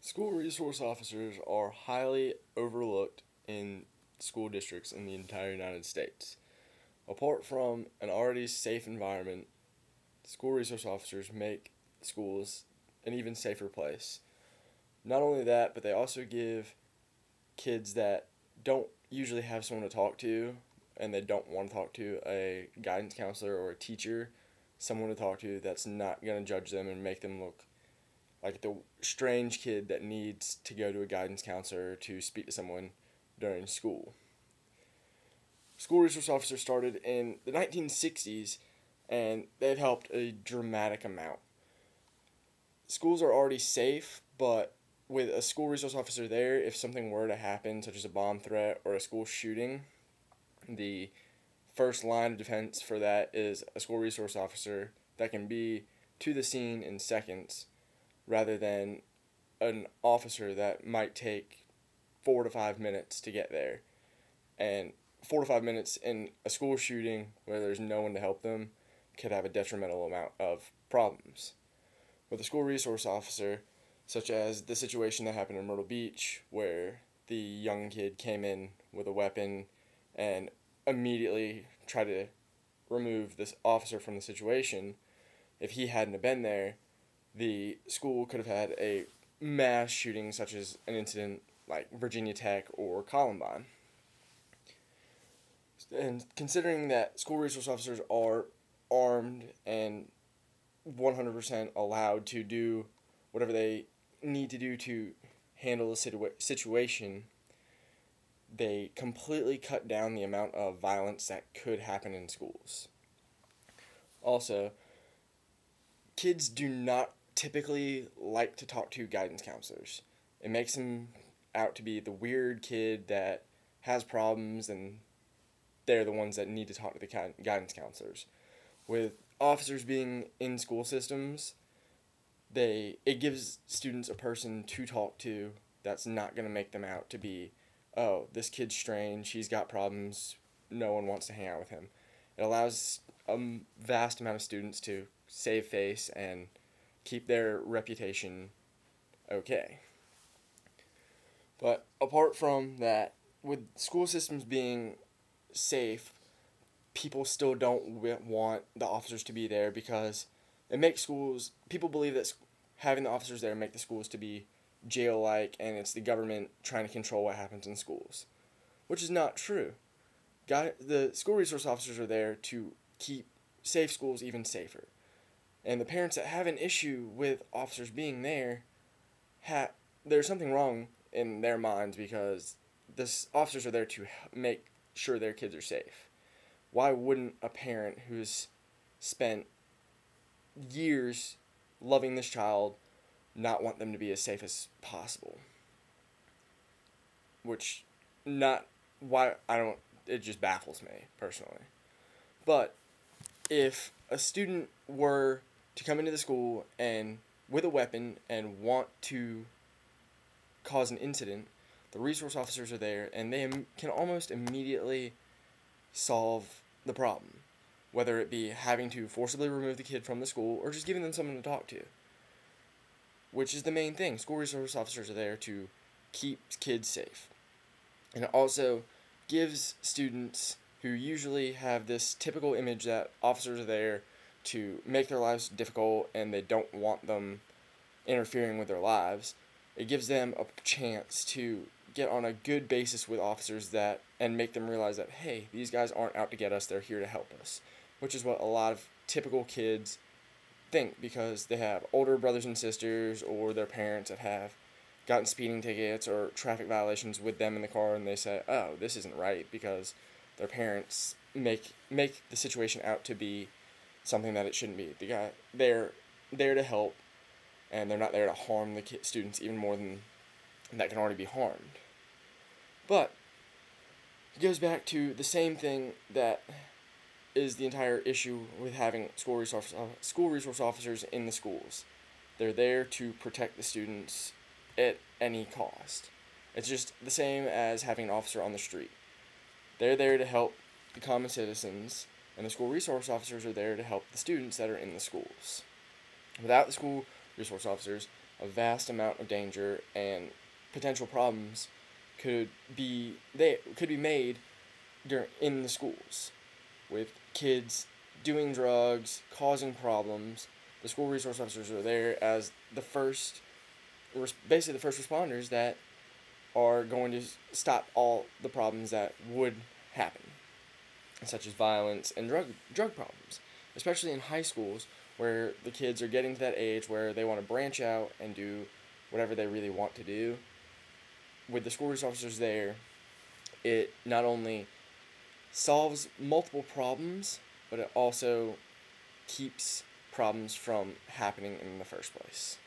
School resource officers are highly overlooked in school districts in the entire United States. Apart from an already safe environment, school resource officers make schools an even safer place. Not only that, but they also give kids that don't usually have someone to talk to and they don't want to talk to a guidance counselor or a teacher, someone to talk to that's not going to judge them and make them look like the strange kid that needs to go to a guidance counselor to speak to someone during school. School resource officers started in the 1960s and they've helped a dramatic amount. Schools are already safe, but with a school resource officer there, if something were to happen, such as a bomb threat or a school shooting, the first line of defense for that is a school resource officer that can be to the scene in seconds rather than an officer that might take 4 to 5 minutes to get there. And 4 to 5 minutes in a school shooting where there's no one to help them could have a detrimental amount of problems. With a school resource officer, such as the situation that happened in Myrtle Beach where the young kid came in with a weapon and immediately tried to remove this officer from the situation, if he hadn't have been there, the school could have had a mass shooting such as an incident like Virginia Tech or Columbine. And considering that school resource officers are armed and 100% allowed to do whatever they need to do to handle the situation, they completely cut down the amount of violence that could happen in schools. Also, kids do not typically like to talk to guidance counselors. It makes them out to be the weird kid that has problems and they're the ones that need to talk to the guidance counselors. With officers being in school systems, it gives students a person to talk to that's not going to make them out to be, oh, this kid's strange, he's got problems, no one wants to hang out with him. It allows a vast amount of students to save face and keep their reputation okay. But apart from that, with school systems being safe, people still don't want the officers to be there because it makes schools, people believe that having the officers there make the schools to be jail-like and it's the government trying to control what happens in schools, which is not true. The school resource officers are there to keep safe schools even safer. And the parents that have an issue with officers being there, there's something wrong in their minds because officers are there to make sure their kids are safe. Why wouldn't a parent who's spent years loving this child not want them to be as safe as possible? It just baffles me, personally. But if a student were to come into the school and with a weapon and want to cause an incident, the resource officers are there and they can almost immediately solve the problem, whether it be having to forcibly remove the kid from the school or just giving them someone to talk to, which is the main thing. School resource officers are there to keep kids safe. And it also gives students who usually have this typical image that officers are there to make their lives difficult and they don't want them interfering with their lives, it gives them a chance to get on a good basis with officers and make them realize that, hey, these guys aren't out to get us, they're here to help us, which is what a lot of typical kids think because they have older brothers and sisters or their parents that have gotten speeding tickets or traffic violations with them in the car and they say, oh, this isn't right because their parents make the situation out to be something that it shouldn't be. They're there to help and they're not there to harm the students even more than that can already be harmed. But it goes back to the same thing that is the entire issue with having school resource officers in the schools. They're there to protect the students at any cost. It's just the same as having an officer on the street. They're there to help the common citizens, and the school resource officers are there to help the students that are in the schools. Without the school resource officers, a vast amount of danger, and potential problems could be made in the schools, with kids doing drugs, causing problems. The school resource officers are there as basically the first responders that are going to stop all the problems that would happen, such as violence and drug problems, especially in high schools where the kids are getting to that age where they want to branch out and do whatever they really want to do. With the school resource officers there, it not only solves multiple problems, but it also keeps problems from happening in the first place.